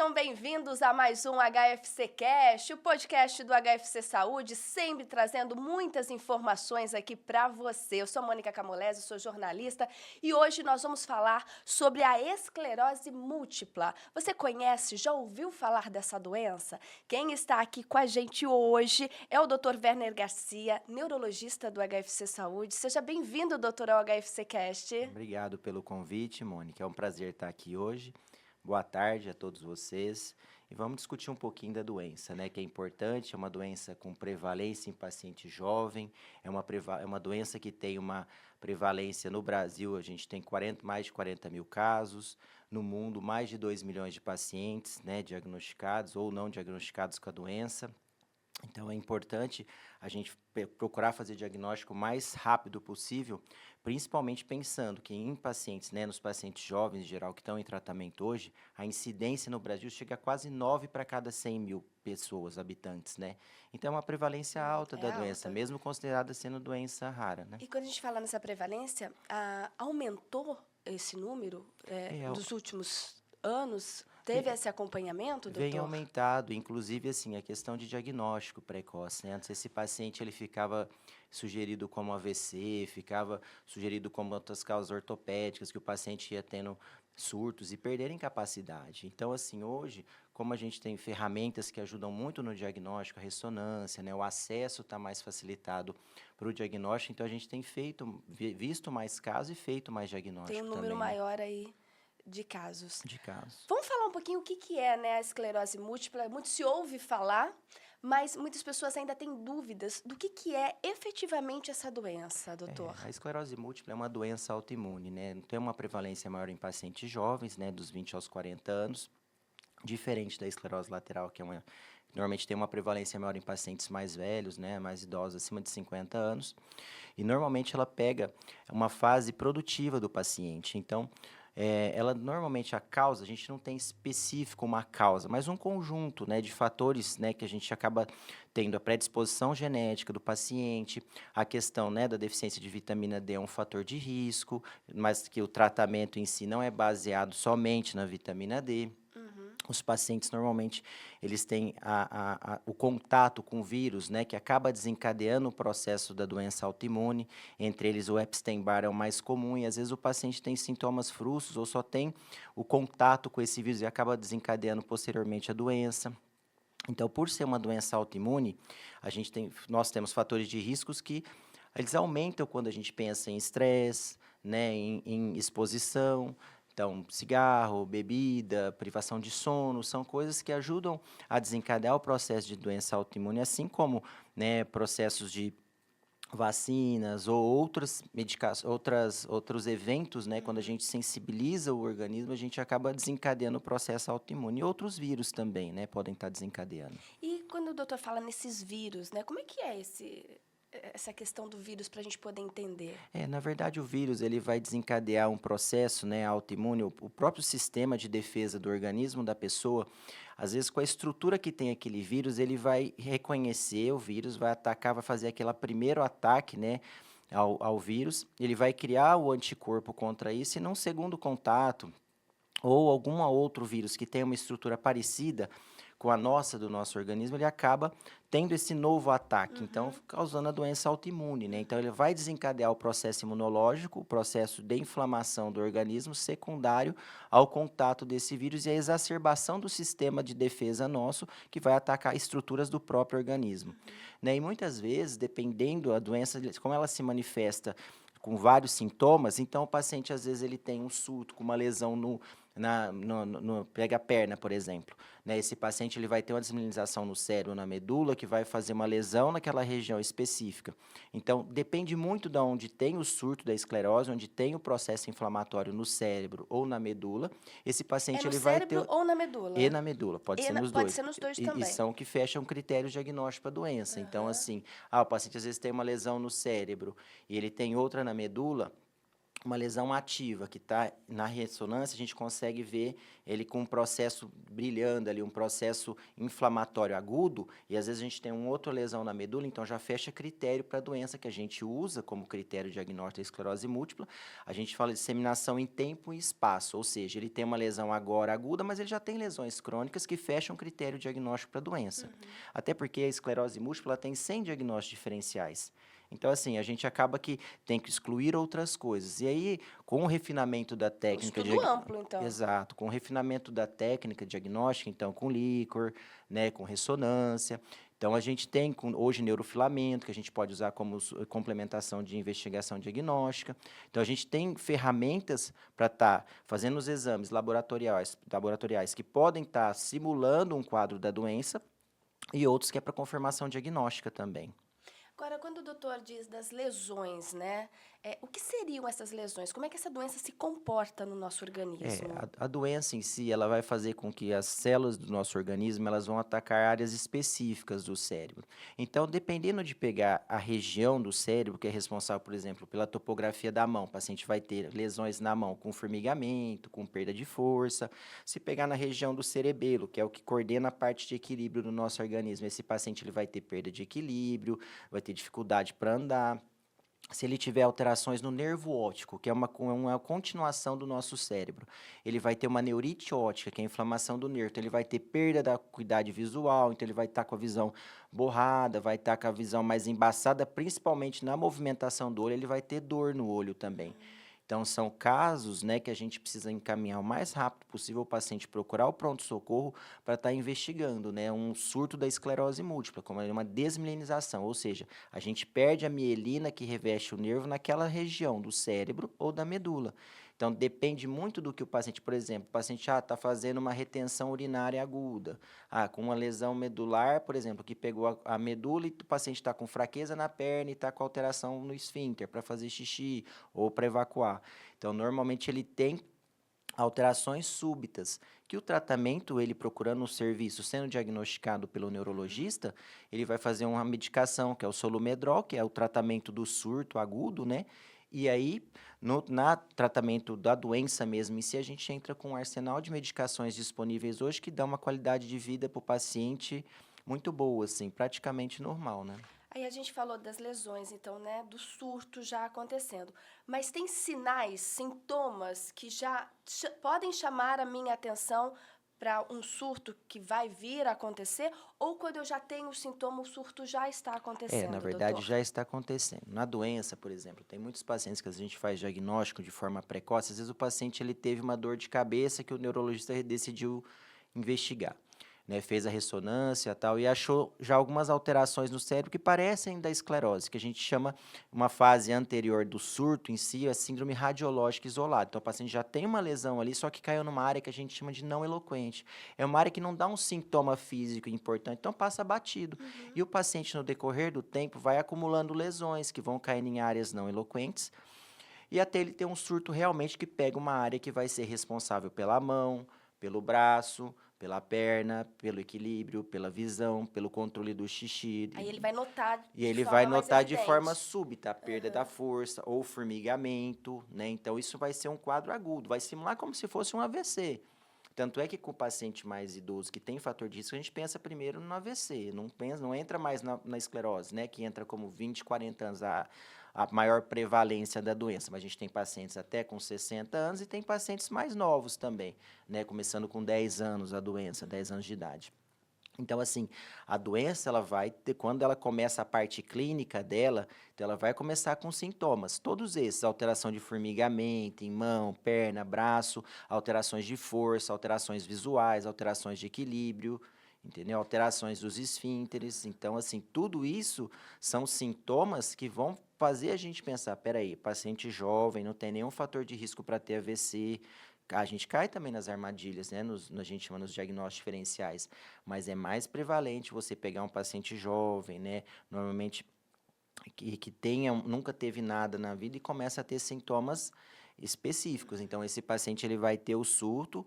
Sejam bem-vindos a mais um HFC Cast, o podcast do HFC Saúde, sempre trazendo muitas informações aqui para você. Eu sou Mônica Camolese, sou jornalista e hoje nós vamos falar sobre a esclerose múltipla. Você conhece, já ouviu falar dessa doença? Quem está aqui com a gente hoje é o Dr. Werner Garcia, neurologista do HFC Saúde. Seja bem-vindo, doutor, ao HFC Cast. Obrigado pelo convite, Mônica. É um prazer estar aqui hoje. Boa tarde a todos vocês. E vamos discutir um pouquinho da doença, né? Que é importante, é uma doença com prevalência em paciente jovem, é uma doença que tem uma prevalência no Brasil, a gente tem mais de 40 mil casos, no mundo mais de 2 milhões de pacientes, né, diagnosticados ou não diagnosticados com a doença. Então, é importante a gente procurar fazer diagnóstico o mais rápido possível, principalmente pensando que em pacientes, né, nos pacientes jovens, em geral, que estão em tratamento hoje, a incidência no Brasil chega a quase 9 para cada 100 mil pessoas, habitantes, né? Então, é uma prevalência alta da doença, Alta. mesmo considerada sendo doença rara, né? E quando a gente fala nessa prevalência, aumentou esse número É, dos últimos anos? Teve esse acompanhamento, vem doutor? aumentado, inclusive assim, a questão de diagnóstico precoce, né? Antes esse paciente ele ficava sugerido como AVC, ficava sugerido como outras causas ortopédicas, que o paciente ia tendo surtos e perderem capacidade. Então, assim, hoje, como a gente tem ferramentas que ajudam muito no diagnóstico, a ressonância, né? O acesso está mais facilitado para o diagnóstico, então a gente tem visto mais casos e feito mais Tem diagnóstico um número também, né? maior aí de casos. De casos. Vamos falar um pouquinho o que é, né, a esclerose múltipla. Muito se ouve falar, mas muitas pessoas ainda têm dúvidas do que é efetivamente essa doença, doutor. A esclerose múltipla é uma doença autoimune, né? Tem uma prevalência maior em pacientes jovens, né, dos 20 aos 40 anos, diferente da esclerose lateral, normalmente tem uma prevalência maior em pacientes mais velhos, né, mais idosos, acima de 50 anos, e normalmente ela pega uma fase produtiva do paciente. Então, ela normalmente a causa, a gente não tem específico uma causa, mas um conjunto, né, de fatores, né, que a gente acaba tendo a predisposição genética do paciente, a questão, né, da deficiência de vitamina D é um fator de risco, mas que o tratamento em si não é baseado somente na vitamina D. Uhum. Os pacientes, normalmente, eles têm o contato com o vírus, né, que acaba desencadeando o processo da doença autoimune. Entre eles, o Epstein-Barr é o mais comum e, às vezes, o paciente tem sintomas frustros ou só tem o contato com esse vírus e acaba desencadeando posteriormente a doença. Então, por ser uma doença autoimune, nós temos fatores de riscos que eles aumentam quando a gente pensa em estresse, né, em exposição. Então, cigarro, bebida, privação de sono, são coisas que ajudam a desencadear o processo de doença autoimune, assim como, né, processos de vacinas ou outros eventos, né, quando a gente sensibiliza o organismo, a gente acaba desencadeando o processo autoimune. E outros vírus também, né, podem estar desencadeando. E quando o doutor fala nesses vírus, né, como é que é essa questão do vírus para a gente poder entender? Na verdade, o vírus ele vai desencadear um processo, né, autoimune, o próprio sistema de defesa do organismo da pessoa, às vezes com a estrutura que tem aquele vírus, ele vai reconhecer o vírus, vai atacar, vai fazer aquele primeiro ataque, né, ao vírus, ele vai criar o anticorpo contra isso e num segundo contato, ou algum outro vírus que tenha uma estrutura parecida com a nossa, do nosso organismo, ele acaba tendo esse novo ataque, então causando a doença autoimune, né? Então ele vai desencadear o processo imunológico, o processo de inflamação do organismo secundário ao contato desse vírus e a exacerbação do sistema de defesa nosso, que vai atacar estruturas do próprio organismo, né? E muitas vezes, dependendo da doença, como ela se manifesta com vários sintomas, então o paciente às vezes ele tem um surto com uma lesão pega a perna, por exemplo, né? Esse paciente ele vai ter uma desmineralização no cérebro, na medula, que vai fazer uma lesão naquela região específica. Então, depende muito de onde tem o surto da esclerose, onde tem o processo inflamatório no cérebro ou na medula, esse É paciente no ele vai ter cérebro ou na medula? e na medula, pode ser nos Pode dois. ser nos dois E também. são que fecham critérios diagnósticos para a doença. Então, Aham. assim, o paciente às vezes tem uma lesão no cérebro e ele tem outra na medula, uma lesão ativa que está na ressonância, a gente consegue ver ele com um processo brilhando ali, um processo inflamatório agudo, e às vezes a gente tem uma outra lesão na medula, então já fecha critério para a doença que a gente usa como critério diagnóstico da esclerose múltipla. A gente fala de disseminação em tempo e espaço, ou seja, ele tem uma lesão agora aguda, mas ele já tem lesões crônicas que fecham critério diagnóstico para a doença. Até porque a esclerose múltipla tem 100 diagnósticos diferenciais. Então, assim, a gente acaba que tem que excluir outras coisas. E aí, com o refinamento da Um técnica... estudo amplo, então. Exato, com o refinamento da técnica diagnóstica, então, com líquor, né, com ressonância. Então, a gente tem hoje neurofilamento, que a gente pode usar como complementação de investigação diagnóstica. Então, a gente tem ferramentas para estar fazendo os exames laboratoriais que podem estar simulando um quadro da doença e outros que é para confirmação diagnóstica também. Agora, quando o doutor diz das lesões, né? O que seriam essas lesões? Como é que essa doença se comporta no nosso organismo? A doença em si, ela vai fazer com que as células do nosso organismo, elas vão atacar áreas específicas do cérebro. Então, dependendo de pegar a região do cérebro, que é responsável, por exemplo, pela topografia da mão, o paciente vai ter lesões na mão com formigamento, com perda de força. Se pegar na região do cerebelo, que é o que coordena a parte de equilíbrio do nosso organismo, esse paciente ele vai ter perda de equilíbrio, vai ter dificuldade para andar. Se ele tiver alterações no nervo óptico, que é uma continuação do nosso cérebro, ele vai ter uma neurite óptica, que é a inflamação do nervo. Então, ele vai ter perda da acuidade visual, então ele vai estar com a visão borrada, vai estar com a visão mais embaçada, principalmente na movimentação do olho, ele vai ter dor no olho também. Então, são casos, né, que a gente precisa encaminhar o mais rápido possível o paciente procurar o pronto-socorro para estar investigando, né, um surto da esclerose múltipla, como é uma desmielinização, ou seja, a gente perde a mielina que reveste o nervo naquela região do cérebro ou da medula. Então, depende muito do que o paciente, por exemplo, o paciente está fazendo uma retenção urinária aguda, com uma lesão medular, por exemplo, que pegou a medula e o paciente está com fraqueza na perna e está com alteração no esfíncter para fazer xixi ou para evacuar. Então, normalmente ele tem alterações súbitas, que o tratamento, ele procurando um serviço, sendo diagnosticado pelo neurologista, ele vai fazer uma medicação, que é o Solumedrol, que é o tratamento do surto agudo, né? E aí, na tratamento da doença mesmo em si, a gente entra com um arsenal de medicações disponíveis hoje que dá uma qualidade de vida para o paciente muito boa, assim, praticamente normal, né? Aí a gente falou das lesões, então, né, do surto já acontecendo. Mas tem sinais, sintomas que já podem chamar a minha atenção para um surto que vai vir a acontecer? Ou quando eu já tenho o sintoma, o surto já está acontecendo, Na verdade, doutor? já está acontecendo. Na doença, por exemplo, tem muitos pacientes que a gente faz diagnóstico de forma precoce. Às vezes o paciente ele teve uma dor de cabeça que o neurologista decidiu investigar, né? Fez a ressonância e tal e achou já algumas alterações no cérebro que parecem da esclerose, que a gente chama uma fase anterior do surto em si, a síndrome radiológica isolada. Então, o paciente já tem uma lesão ali, só que caiu numa área que a gente chama de não eloquente. É uma área que não dá um sintoma físico importante, então passa batido. E o paciente, no decorrer do tempo, vai acumulando lesões que vão caindo em áreas não eloquentes, e até ele ter um surto realmente que pega uma área que vai ser responsável pela mão, pelo braço, pela perna, pelo equilíbrio, pela visão, pelo controle do xixi. Aí ele vai notar E de ele vai forma mais notar de forma evidente. súbita a perda da força ou formigamento, né? Então, isso vai ser um quadro agudo, vai simular como se fosse um AVC. Tanto é que com o paciente mais idoso que tem fator de risco, a gente pensa primeiro no AVC, não entra mais na esclerose, né? Que entra como 20, 40 anos a maior prevalência da doença. Mas a gente tem pacientes até com 60 anos e tem pacientes mais novos também, né? Começando com 10 anos a doença, 10 anos de idade. Então, assim, a doença, ela vai ter, quando ela começa a parte clínica dela, então ela vai começar com sintomas, todos esses, alteração de formigamento em mão, perna, braço, alterações de força, alterações visuais, alterações de equilíbrio, entendeu? Alterações dos esfínteres. Então, assim, tudo isso são sintomas que vão fazer a gente pensar, peraí, paciente jovem, não tem nenhum fator de risco para ter AVC, a gente cai também nas armadilhas, né? A gente chama nos diagnósticos diferenciais, mas é mais prevalente você pegar um paciente jovem, né? Normalmente que nunca teve nada na vida e começa a ter sintomas específicos. Então, esse paciente ele vai ter o surto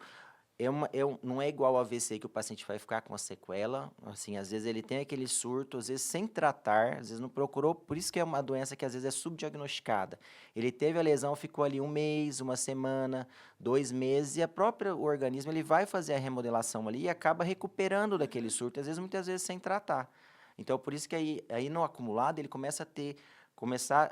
Não é igual ao AVC que o paciente vai ficar com a sequela, assim, às vezes ele tem aquele surto, às vezes sem tratar, às vezes não procurou, por isso que é uma doença que às vezes é subdiagnosticada. Ele teve a lesão, ficou ali 1 mês, 1 semana, 2 meses, e o organismo ele vai fazer a remodelação ali e acaba recuperando daquele surto, às vezes, muitas vezes sem tratar. Então, por isso que aí no acumulado ele começar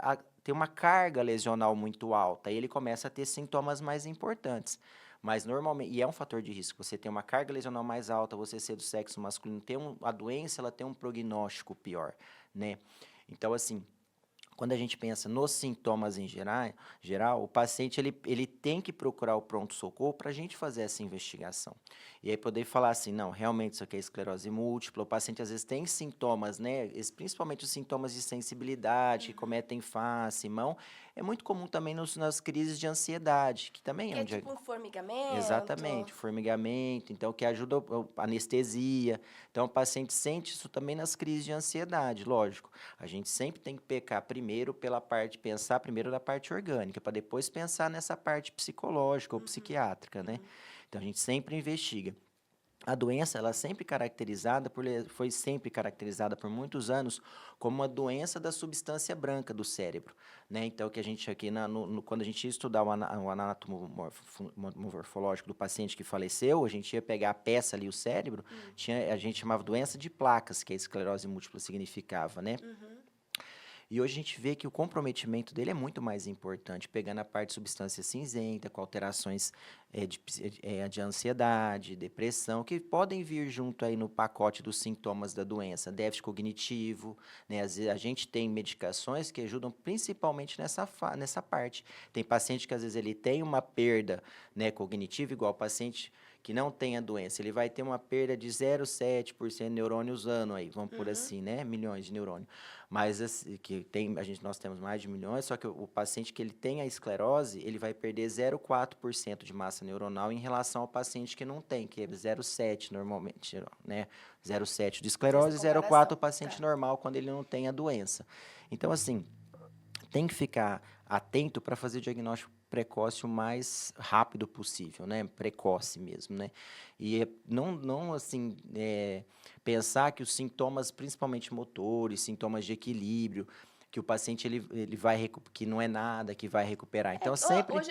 a ter uma carga lesional muito alta, aí ele começa a ter sintomas mais importantes. Mas normalmente, e é um fator de risco, você tem uma carga lesional mais alta, você ser do sexo masculino, a doença ela tem um prognóstico pior, né? Então, assim, quando a gente pensa nos sintomas em geral, o paciente ele tem que procurar o pronto-socorro para a gente fazer essa investigação. E aí poder falar assim, não, realmente isso aqui é esclerose múltipla, o paciente às vezes tem sintomas, né, principalmente os sintomas de sensibilidade, que cometem face, mão, é muito comum também nas crises de ansiedade, que também Que é é um tipo um Exatamente, formigamento. formigamento, então que ajuda a anestesia. Então o paciente sente isso também nas crises de ansiedade, lógico. A gente sempre tem que pensar primeiro na parte orgânica, para depois pensar nessa parte psicológica ou psiquiátrica, né? Então a gente sempre investiga. A doença, ela foi sempre caracterizada por muitos anos como uma doença da substância branca do cérebro, né? Então, que a gente aqui, quando a gente ia estudar o anátomo morfológico do paciente que faleceu, a gente ia pegar a peça ali, o cérebro, a gente chamava doença de placas, que a esclerose múltipla significava, né? E hoje a gente vê que o comprometimento dele é muito mais importante, pegando a parte de substância cinzenta, com alterações de ansiedade, depressão, que podem vir junto aí no pacote dos sintomas da doença. Déficit cognitivo, né? Às vezes a gente tem medicações que ajudam principalmente nessa parte. Tem paciente que às vezes ele tem uma perda, né, cognitiva, igual o paciente que não tem a doença, ele vai ter uma perda de 0,7% de neurônios ano aí, vamos por assim, né? Milhões de neurônios. Mas assim, nós temos mais de milhões, só que o paciente que ele tem a esclerose, ele vai perder 0,4% de massa neuronal em relação ao paciente que não tem, que é 0,7 normalmente, né? 0,7 de Nessa esclerose e 0,4 o comparação. paciente Tá. normal quando ele não tem a doença. Então, assim, tem que ficar atento para fazer o diagnóstico precoce o mais rápido possível, né? Precoce mesmo, né? E não assim, pensar que os sintomas, principalmente motores, sintomas de equilíbrio, que o paciente ele que não é nada, que vai recuperar. Então, sempre. Hoje,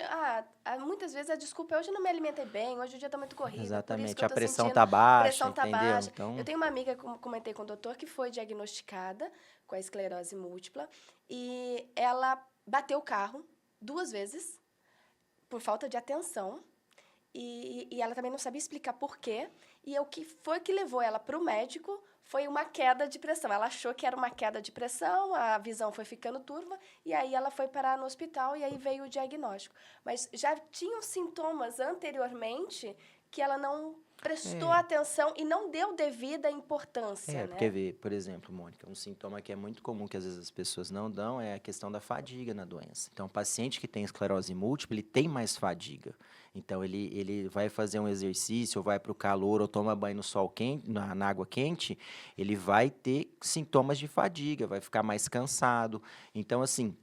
muitas vezes a desculpa é hoje eu não me alimentei bem, hoje o dia tá muito corrido, por isso que Exatamente, eu a tô pressão sentindo tá baixa, pressão tá entendeu? baixa. Eu Então, tenho uma amiga, como comentei com o doutor, que foi diagnosticada com a esclerose múltipla e ela bateu o carro 2 vezes por falta de atenção. E ela também não sabia explicar por quê. E o que foi que levou ela para o médico foi uma queda de pressão. Ela achou que era uma queda de pressão, a visão foi ficando turva, e aí ela foi parar no hospital e aí veio o diagnóstico. Mas já tinham sintomas anteriormente que ela não prestou é, atenção e não deu devida importância, Porque né? vê, por exemplo, Mônica, um sintoma que é muito comum que às vezes as pessoas não dão é a questão da fadiga na doença. Então, o paciente que tem esclerose múltipla, ele tem mais fadiga. Então, ele vai fazer um exercício, ou vai para o calor, ou toma banho no sol quente, na água quente, ele vai ter sintomas de fadiga, vai ficar mais cansado. Então, assim,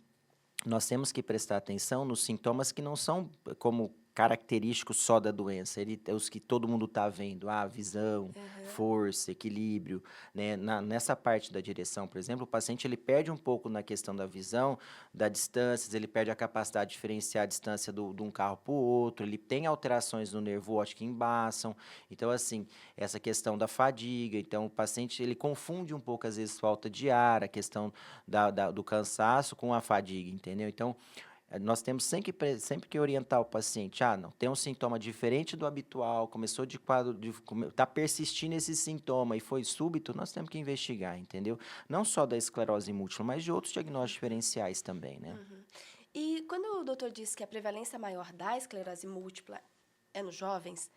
nós temos que prestar atenção nos sintomas que não são como característicos só da doença, os que todo mundo está vendo, visão, Uhum. força, equilíbrio, né? Nessa parte da direção, por exemplo, o paciente ele perde um pouco na questão da visão, da distância, ele perde a capacidade de diferenciar a distância de um carro para o outro, ele tem alterações no nervo óptico que embaçam, então assim, essa questão da fadiga, então o paciente ele confunde um pouco às vezes falta de ar, a questão do cansaço com a fadiga, entendeu? Então, nós temos sempre que orientar o paciente. Não, tem um sintoma diferente do habitual, começou de quadro, está persistindo esse sintoma e foi súbito, nós temos que investigar, entendeu? Não só da esclerose múltipla, mas de outros diagnósticos diferenciais também, né? E quando o doutor disse que a prevalência maior da esclerose múltipla é nos jovens,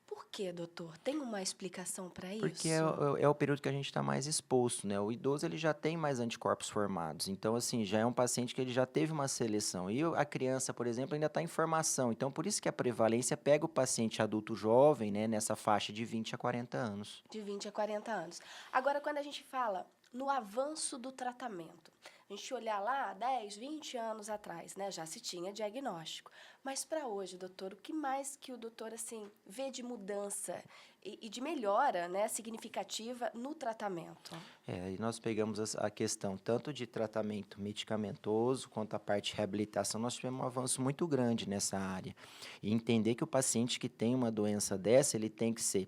por que, doutor? Tem uma explicação para Porque isso? é o período que a gente está mais exposto, né? O idoso ele já tem mais anticorpos formados, então assim, já é um paciente que ele já teve uma seleção. E a criança, por exemplo, ainda está em formação, então por isso que a prevalência pega o paciente adulto jovem, né, nessa faixa de 20 a 40 anos. De 20 a 40 anos. Agora, quando a gente fala no avanço do tratamento, A gente olhar lá 10, 20 anos atrás, né, já se tinha diagnóstico. Mas para hoje, doutor, o que mais que o doutor assim vê de mudança e de melhora, né, significativa no tratamento? E nós pegamos a questão tanto de tratamento medicamentoso quanto a parte de reabilitação, nós tivemos um avanço muito grande nessa área. E entender que o paciente que tem uma doença dessa, ele tem que ser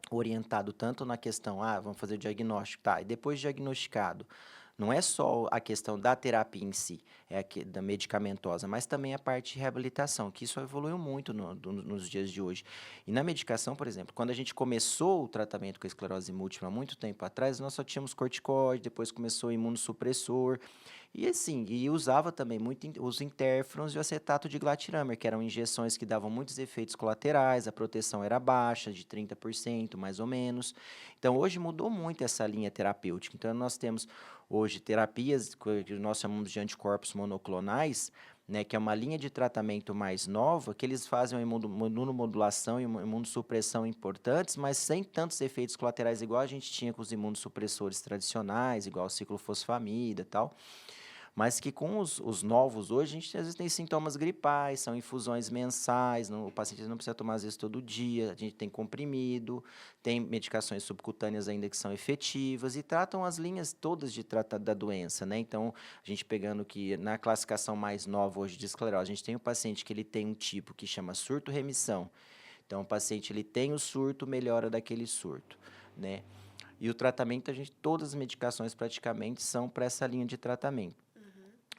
orientado tanto na questão, vamos fazer o diagnóstico, tá, e depois de diagnosticado, não é só a questão da terapia em si, da medicamentosa, mas também a parte de reabilitação, que isso evoluiu muito nos dias de hoje. E na medicação, por exemplo, quando a gente começou o tratamento com a esclerose múltipla há muito tempo atrás, nós só tínhamos corticoide, depois começou o imunossupressor, e assim, e usava também muito os interferons e o acetato de glatiramer, que eram injeções que davam muitos efeitos colaterais, a proteção era baixa, de 30% mais ou menos. Então, hoje mudou muito essa linha terapêutica. Então, nós temos hoje terapias que nós chamamos de anticorpos monoclonais, né, que é uma linha de tratamento mais nova, que eles fazem uma imunomodulação e uma imunossupressão importantes, mas sem tantos efeitos colaterais igual a gente tinha com os imunossupressores tradicionais, igual o ciclofosfamida e tal. Mas que com os novos hoje, a gente às vezes tem sintomas gripais, são infusões mensais, o paciente não precisa tomar às vezes todo dia, a gente tem comprimido, tem medicações subcutâneas ainda que são efetivas e tratam as linhas todas de tratar da doença, né? Então, a gente pegando que na classificação mais nova hoje de esclerose, a gente tem o paciente que ele tem um tipo que chama surto-remissão. Então, o paciente ele tem o surto, melhora daquele surto, né? E o tratamento, todas as medicações praticamente são para essa linha de tratamento.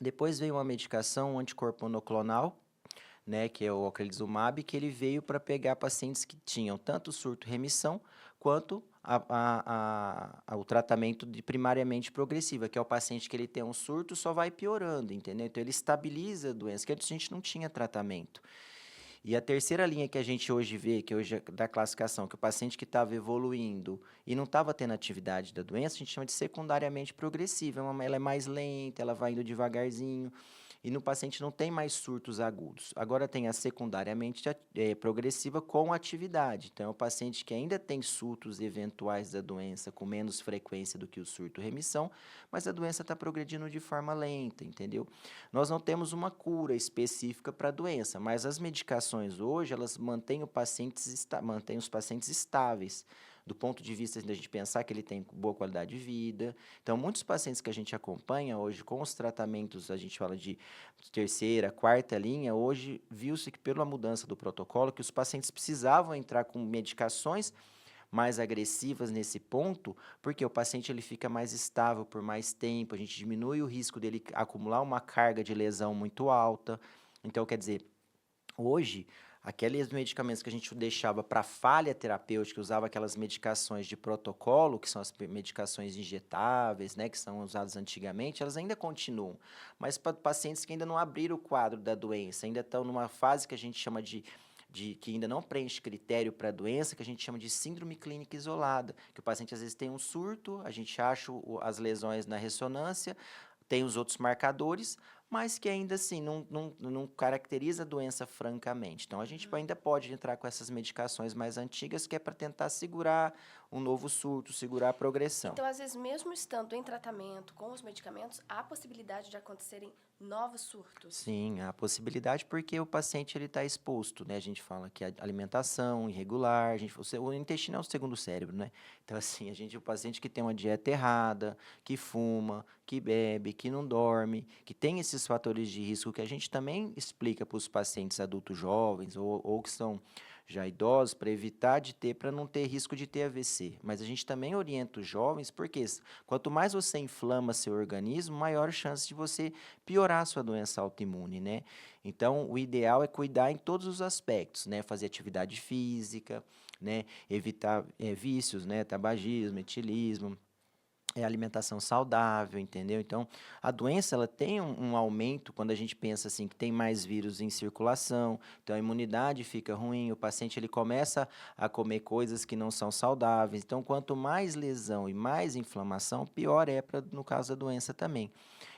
Depois veio uma medicação, um anticorpo monoclonal, né, que é o ocrelizumab, que ele veio para pegar pacientes que tinham tanto surto-remissão quanto o tratamento de primariamente progressiva, que é o paciente que ele tem um surto só vai piorando, entendeu? Então ele estabiliza a doença, que antes a gente não tinha tratamento. E a terceira linha que a gente hoje vê, que hoje é da classificação, que o paciente que estava evoluindo e não estava tendo atividade da doença, a gente chama de secundariamente progressiva. Ela é mais lenta, ela vai indo devagarzinho, e no paciente não tem mais surtos agudos. Agora tem a secundariamente progressiva com atividade. Então, é o paciente que ainda tem surtos eventuais da doença com menos frequência do que o surto-remissão, mas a doença está progredindo de forma lenta, entendeu? Nós não temos uma cura específica para a doença, mas as medicações hoje, elas mantêm os pacientes estáveis, do ponto de vista da gente pensar que ele tem boa qualidade de vida. Então, muitos pacientes que a gente acompanha hoje com os tratamentos, a gente fala de terceira, quarta linha, hoje viu-se que pela mudança do protocolo, que os pacientes precisavam entrar com medicações mais agressivas nesse ponto, porque o paciente ele fica mais estável por mais tempo, a gente diminui o risco dele acumular uma carga de lesão muito alta. Então, quer dizer, hoje, aqueles medicamentos que a gente deixava para falha terapêutica, usava aquelas medicações de protocolo, que são as medicações injetáveis, né, que são usadas antigamente, elas ainda continuam. Mas para pacientes que ainda não abriram o quadro da doença, ainda estão numa fase que a gente chama de que ainda não preenche critério para a doença, que a gente chama de síndrome clínica isolada, que o paciente às vezes tem um surto, a gente acha as lesões na ressonância, tem os outros marcadores, mas que ainda assim não caracteriza a doença francamente. Então, a gente ainda pode entrar com essas medicações mais antigas, que é para tentar segurar um novo surto, segurar a progressão. Então, às vezes, mesmo estando em tratamento com os medicamentos, há possibilidade de acontecerem novos surtos. Sim, há possibilidade porque o paciente ele está exposto, né? A gente fala que a alimentação irregular, o intestino é o segundo cérebro, né? Então, assim, o paciente que tem uma dieta errada, que fuma, que bebe, que não dorme, que tem esses fatores de risco que a gente também explica para os pacientes adultos jovens ou que são já idosos, para não ter risco de ter AVC. Mas a gente também orienta os jovens, porque quanto mais você inflama seu organismo, maior a chance de você piorar a sua doença autoimune, né? Então, o ideal é cuidar em todos os aspectos, né? Fazer atividade física, né? Evitar vícios, né? Tabagismo, etilismo, alimentação saudável, entendeu? Então, a doença ela tem um aumento quando a gente pensa assim que tem mais vírus em circulação, então a imunidade fica ruim, o paciente ele começa a comer coisas que não são saudáveis. Então, quanto mais lesão e mais inflamação, pior é no caso da doença também.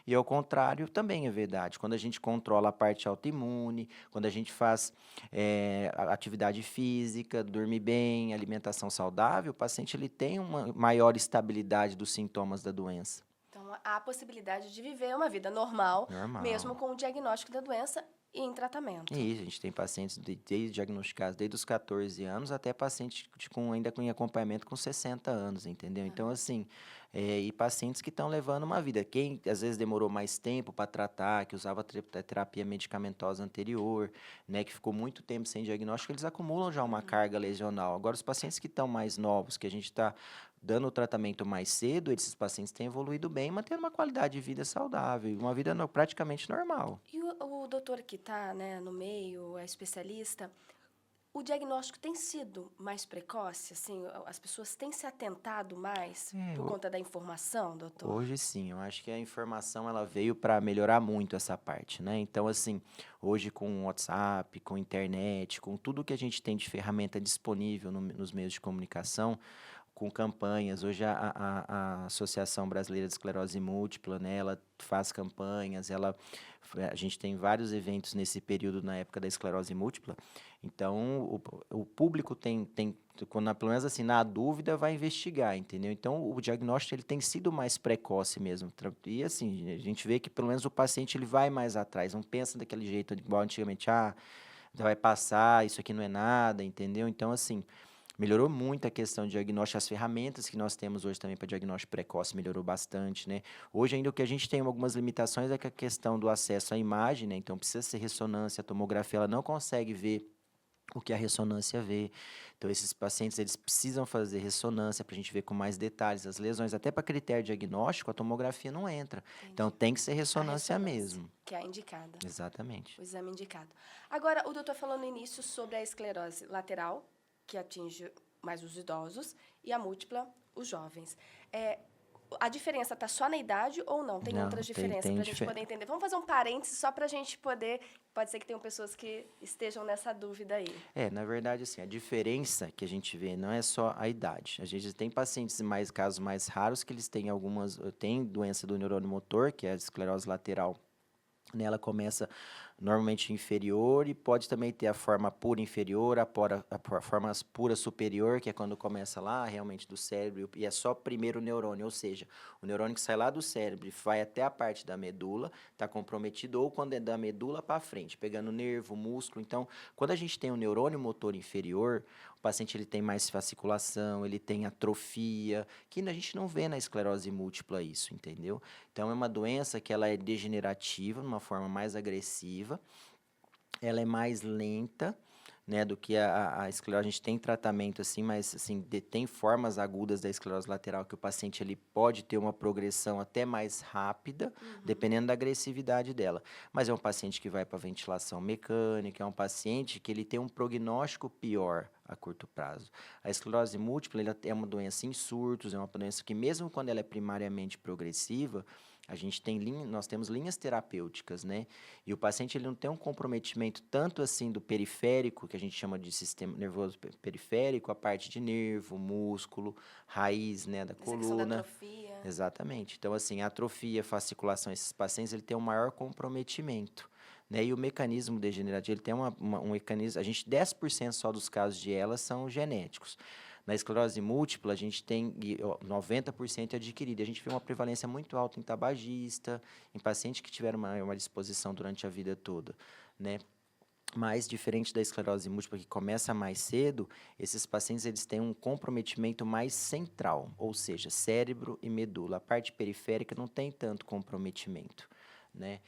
E ao contrário também é verdade. Quando a gente controla a parte autoimune, quando a gente faz atividade física, dorme bem, alimentação saudável, o paciente ele tem uma maior estabilidade dos sintomas da doença. Então, há a possibilidade de viver uma vida normal, Normal. mesmo com o diagnóstico da doença e em tratamento. Isso, a gente tem pacientes desde diagnosticados desde os 14 anos até pacientes ainda com acompanhamento com 60 anos, entendeu? Então, assim, e pacientes que estão levando uma vida. Quem às vezes demorou mais tempo para tratar, que usava terapia medicamentosa anterior, né, que ficou muito tempo sem diagnóstico, eles acumulam já uma carga lesional. Agora, os pacientes que estão mais novos, que a gente está dando o tratamento mais cedo, esses pacientes têm evoluído bem, mantendo uma qualidade de vida saudável, uma vida praticamente normal. E o doutor que está, né, no meio, é especialista, o diagnóstico tem sido mais precoce? Assim, as pessoas têm se atentado mais por conta da informação, doutor? Hoje sim, eu acho que a informação ela veio para melhorar muito essa parte, né? Então, assim, hoje com o WhatsApp, com internet, com tudo que a gente tem de ferramenta disponível nos meios de comunicação, com campanhas. Hoje a Associação Brasileira de Esclerose Múltipla, né, ela faz campanhas, a gente tem vários eventos nesse período na época da esclerose múltipla. Então, o público quando, pelo menos assim, na dúvida, vai investigar, entendeu? Então, o diagnóstico ele tem sido mais precoce mesmo. E assim, a gente vê que pelo menos o paciente ele vai mais atrás, não pensa daquele jeito igual antigamente, vai passar, isso aqui não é nada, entendeu? Então, assim, melhorou muito a questão de diagnóstico, as ferramentas que nós temos hoje também para diagnóstico precoce melhorou bastante, né? Hoje ainda o que a gente tem algumas limitações é que a questão do acesso à imagem, né? Então precisa ser ressonância, a tomografia ela não consegue ver o que a ressonância vê. Então esses pacientes eles precisam fazer ressonância para a gente ver com mais detalhes as lesões, até para critério diagnóstico a tomografia não entra. Entendi. Então tem que ser A ressonância mesmo. que é a indicada. Exatamente. O exame indicado. Agora, o doutor falou no início sobre a esclerose lateral, que atinge mais os idosos, e a múltipla, os jovens. A diferença está só na idade ou não? Tem Não, outras diferenças para a gente poder entender? Vamos fazer um parênteses só para a gente poder... Pode ser que tenham pessoas que estejam nessa dúvida aí. Na verdade, assim, a diferença que a gente vê não é só a idade. A gente tem pacientes casos mais raros que eles têm doença do neurônio motor, que é a esclerose lateral. Ela começa normalmente inferior e pode também ter a forma pura inferior, a forma pura superior, que é quando começa lá realmente do cérebro e é só primeiro neurônio, ou seja, o neurônio que sai lá do cérebro e vai até a parte da medula, está comprometido, ou quando é da medula para frente, pegando nervo, músculo. Então, quando a gente tem o neurônio motor inferior, o paciente ele tem mais fasciculação, ele tem atrofia, que a gente não vê na esclerose múltipla isso, entendeu? Então, é uma doença que ela é degenerativa, de uma forma mais agressiva, ela é mais lenta, né, do que a esclerose. A gente tem tratamento assim, mas assim, tem formas agudas da esclerose lateral que o paciente ele pode ter uma progressão até mais rápida, dependendo da agressividade dela. Mas é um paciente que vai para ventilação mecânica, é um paciente que ele tem um prognóstico pior a curto prazo. A esclerose múltipla ela é uma doença em surtos, é uma doença que mesmo quando ela é primariamente progressiva, nós temos linhas terapêuticas, né? E o paciente ele não tem um comprometimento tanto assim do periférico, que a gente chama de sistema nervoso periférico, a parte de nervo, músculo, raiz, né, da coluna. Da atrofia. Exatamente. Então, assim, a atrofia, fasciculação, esses pacientes ele tem um maior comprometimento. Né? E o mecanismo degenerativo, ele tem um mecanismo, 10% só dos casos de elas são genéticos. Na esclerose múltipla, a gente tem 90% adquirida. A gente vê uma prevalência muito alta em tabagista, em pacientes que tiveram uma disposição durante a vida toda, né? Mas, diferente da esclerose múltipla, que começa mais cedo, esses pacientes eles têm um comprometimento mais central, ou seja, cérebro e medula. A parte periférica não tem tanto comprometimento, né?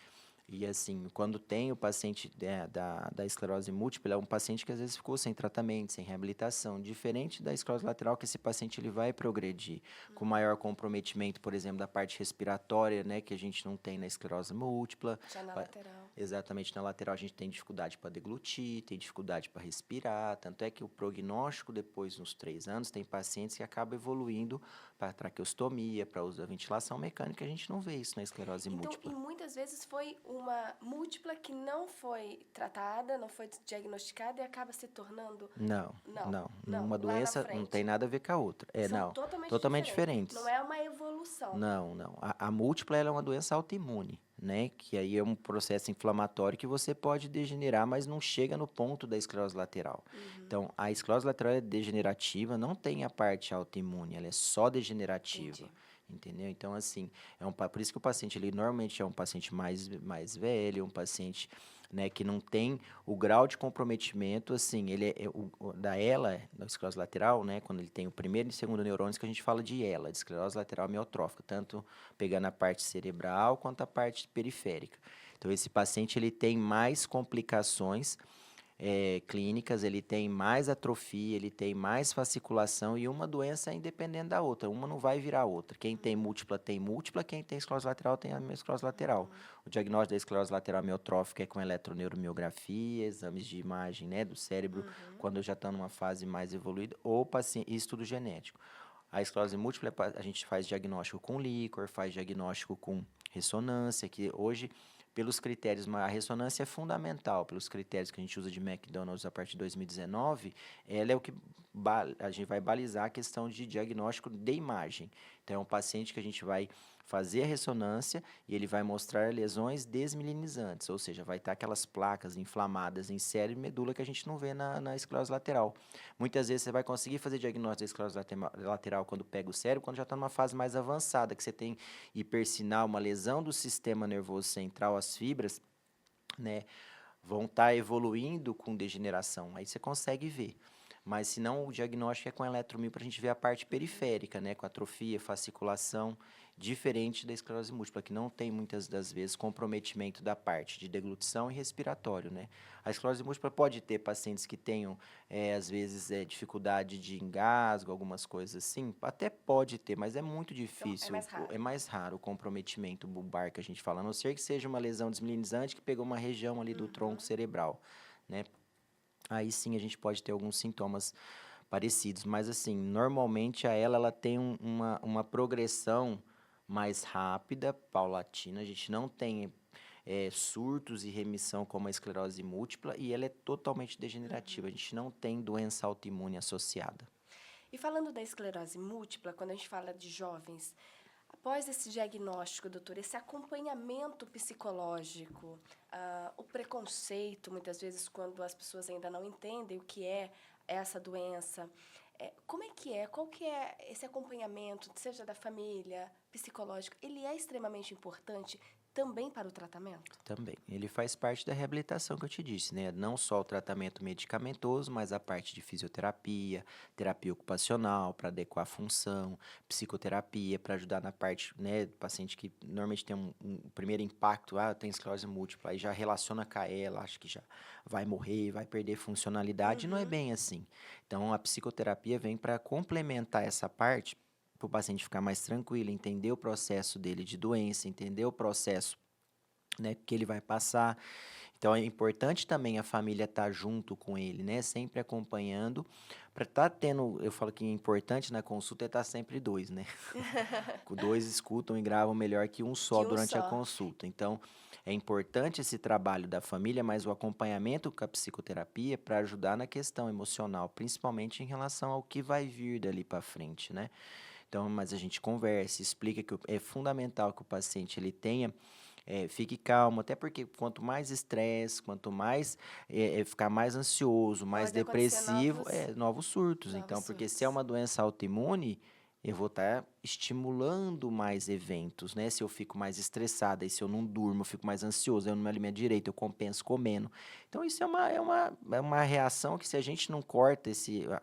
E assim, quando tem o paciente da esclerose múltipla, é um paciente que às vezes ficou sem tratamento, sem reabilitação, diferente da esclerose lateral, que esse paciente ele vai progredir com maior comprometimento, por exemplo, da parte respiratória, né, que a gente não tem na esclerose múltipla. Já na lateral. Exatamente, na lateral a gente tem dificuldade para deglutir, tem dificuldade para respirar, tanto é que o prognóstico depois, nos 3 anos, tem pacientes que acabam evoluindo para traqueostomia, para uso da ventilação mecânica, a gente não vê isso na esclerose múltipla. E muitas vezes foi uma múltipla que não foi tratada, não foi diagnosticada e acaba se tornando... Não. Uma doença não tem nada a ver com a outra. São totalmente diferentes. diferentes. Não é uma evolução. Não. A múltipla ela é uma doença autoimune, né? Que aí é um processo inflamatório que você pode degenerar, mas não chega no ponto da esclerose lateral. Então, a esclerose lateral é degenerativa, não tem a parte autoimune, ela é só degenerativa. Entendi. Entendeu? Então, assim, por isso que o paciente, ele normalmente é um paciente mais velho, um paciente, né, que não tem o grau de comprometimento, assim, da esclerose lateral, né, quando ele tem o primeiro e segundo neurônios, que a gente fala de ELA, de esclerose lateral amiotrófica, tanto pegando a parte cerebral quanto a parte periférica. Então, esse paciente, ele tem mais complicações clínicas, ele tem mais atrofia, ele tem mais fasciculação e uma doença é independente da outra, uma não vai virar outra. Quem tem múltipla, quem tem esclerose lateral tem a esclerose lateral. O diagnóstico da esclerose lateral amiotrófica é com eletroneuromiografia, exames de imagem, né, do cérebro, quando já está numa fase mais evoluída, ou estudo genético. A esclerose múltipla, a gente faz diagnóstico com líquor, faz diagnóstico com ressonância, que hoje, pelos critérios, a ressonância é fundamental, pelos critérios que a gente usa de McDonald's a partir de 2019, ela é o que a gente vai balizar a questão de diagnóstico de imagem. Então, é um paciente que a gente vai fazer a ressonância e ele vai mostrar lesões desmielinizantes, ou seja, vai estar aquelas placas inflamadas em cérebro e medula que a gente não vê na esclerose lateral. Muitas vezes você vai conseguir fazer diagnóstico da esclerose lateral quando pega o cérebro, quando já está numa fase mais avançada, que você tem hipersinal, uma lesão do sistema nervoso central, as fibras, né, vão estar evoluindo com degeneração. Aí você consegue ver. Mas se não, o diagnóstico é com eletromio para a gente ver a parte periférica, né, com atrofia, fasciculação, diferente da esclerose múltipla, que não tem muitas das vezes comprometimento da parte de deglutição e respiratório, né? A esclerose múltipla pode ter pacientes que tenham, às vezes, dificuldade de engasgo, algumas coisas assim, até pode ter, mas é muito difícil. Então, é mais raro. É mais raro o comprometimento bulbar que a gente fala, a não ser que seja uma lesão desmielinizante que pegou uma região ali do tronco cerebral, né? Aí sim a gente pode ter alguns sintomas parecidos, mas assim, normalmente ela tem uma progressão mais rápida, paulatina, a gente não tem surtos e remissão como a esclerose múltipla e ela é totalmente degenerativa, a gente não tem doença autoimune associada. E falando da esclerose múltipla, quando a gente fala de jovens, após esse diagnóstico, doutor, esse acompanhamento psicológico, o preconceito, muitas vezes, quando as pessoas ainda não entendem o que é essa doença, como é que é? Qual que é esse acompanhamento, seja da família, psicológico? Ele é extremamente importante também para o tratamento? Também. Ele faz parte da reabilitação que eu te disse, né? Não só o tratamento medicamentoso, mas a parte de fisioterapia, terapia ocupacional para adequar a função, psicoterapia para ajudar na parte, né, do paciente que normalmente tem um primeiro impacto, tem esclerose múltipla, aí já relaciona com ela, acha que já vai morrer, vai perder funcionalidade, não é bem assim. Então, a psicoterapia vem para complementar essa parte para o paciente ficar mais tranquilo, entender o processo dele de doença, entender o processo, né, que ele vai passar. Então, é importante também a família estar junto com ele, né, sempre acompanhando, para estar tendo, eu falo que é importante na consulta é estar sempre dois, né, dois escutam e gravam melhor que um só Que um durante a só. consulta. Então, é importante esse trabalho da família, mas o acompanhamento com a psicoterapia para ajudar na questão emocional, principalmente em relação ao que vai vir dali para frente, né. Então, mas a gente conversa, explica que é fundamental que o paciente ele tenha, fique calmo, até porque quanto mais estresse, quanto mais ficar mais ansioso, mais Pode acontecer depressivo, novos surtos. novos Então, porque se é surtos. uma doença autoimune, eu vou estar estimulando mais eventos, né? Se eu fico mais estressada e se eu não durmo, eu fico mais ansioso, eu não me alimento direito, eu compenso comendo. Então, isso é uma reação que se a gente não corta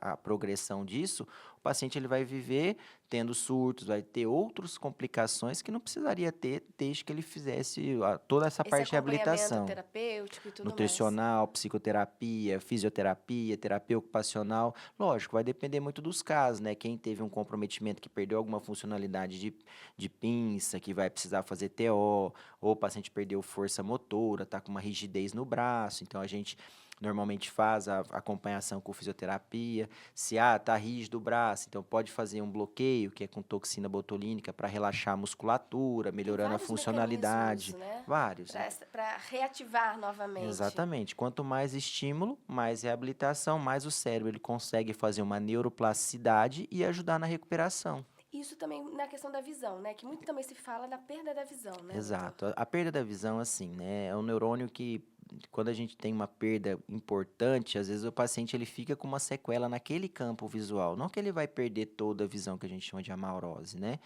a progressão disso, o paciente ele vai viver tendo surtos, vai ter outras complicações que não precisaria ter desde que ele fizesse toda essa Esse parte de acompanhamento reabilitação. terapêutico e tudo mais. Nutricional, psicoterapia, fisioterapia, terapia ocupacional. Lógico, vai depender muito dos casos, né? Quem teve um comprometimento que perdeu alguma funcionalidade de pinça, que vai precisar fazer TO, ou o paciente perdeu força motora, tá com uma rigidez no braço, então a gente normalmente faz a acompanhação com fisioterapia. Se tá rígido o braço, então pode fazer um bloqueio, que é com toxina botulínica, para relaxar a musculatura, Tem melhorando a vários mecanismos, funcionalidade. né? Vários. Para reativar novamente. Exatamente. Quanto mais estímulo, mais reabilitação, mais o cérebro ele consegue fazer uma neuroplasticidade e ajudar na recuperação. Isso também na questão da visão, né? Que muito também se fala na perda da visão, né, doutor? Exato. A perda da visão, assim, né, é um neurônio que, quando a gente tem uma perda importante, às vezes o paciente ele fica com uma sequela naquele campo visual. Não que ele vai perder toda a visão, que a gente chama de amaurose, né?